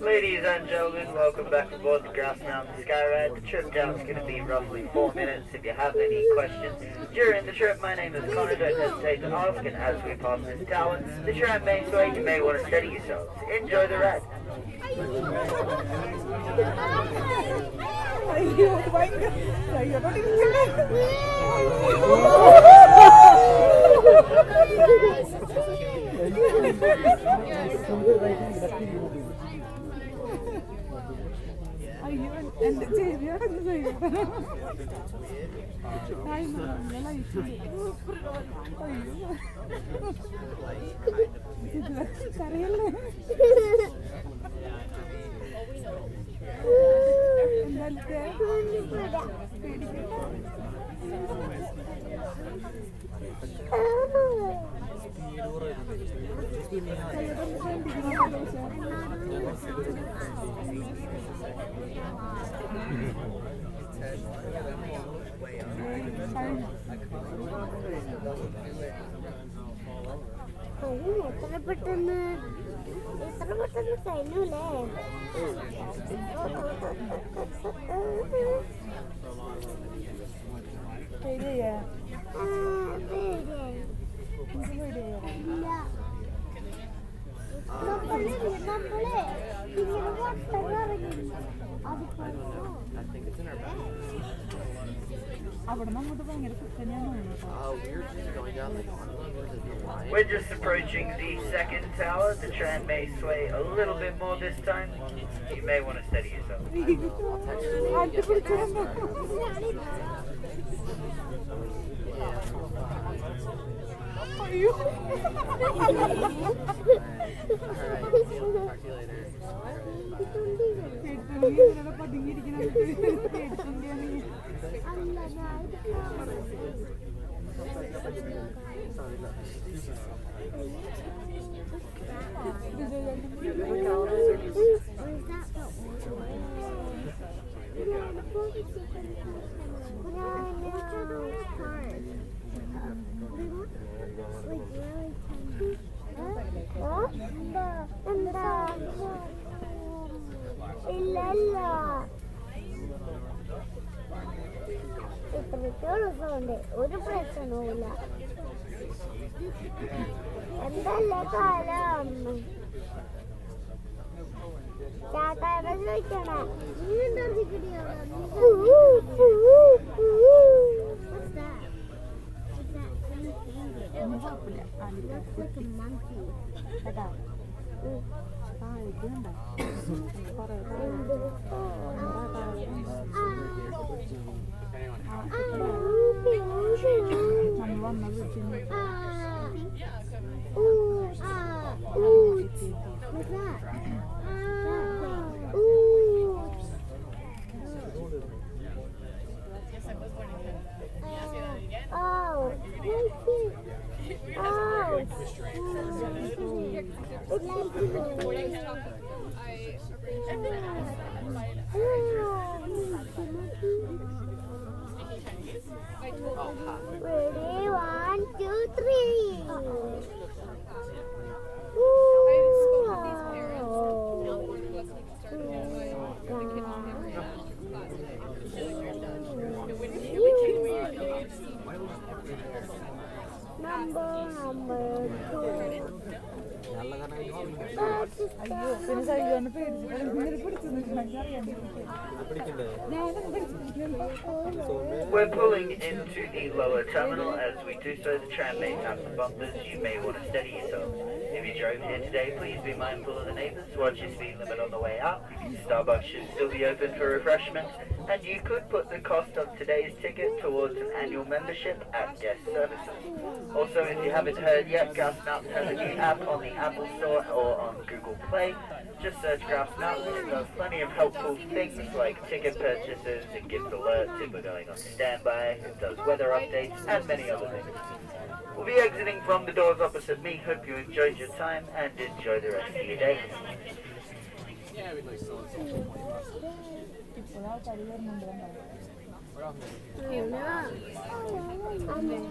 Ladies and gentlemen, welcome back aboard the Grouse Mountain Skyride. The trip down is going to be roughly 4 minutes. If you have any questions during the trip, my name is Connor. Don't hesitate to ask. And as we pass this tower, the tram main way, you may want to steady yourselves. Enjoy the ride. We're just approaching the second tower. The tram may sway a little bit more this time. You may want to steady yourself. Ready, 1, 2, 3. Number 2. We're pulling into the lower terminal. As we do so, the tram may tap the bumpers. You may want to steady yourself. If you drove here today, please be mindful of the neighbors. Watch your speed limit on the way out. Starbucks should still be open for refreshments, and you could put the cost of today's ticket towards an annual membership at guest services. Also, if you haven't heard yet, Grouse Mountain has a new app on the Apple Store or on Google Play. Just search Grouse Mountain. It does plenty of helpful things like ticket purchases, it gives alerts if we're going on standby, it does weather updates, and many other things. We'll be exiting from the doors opposite me. Hope you enjoyed your time and enjoy the rest of your day. Amin.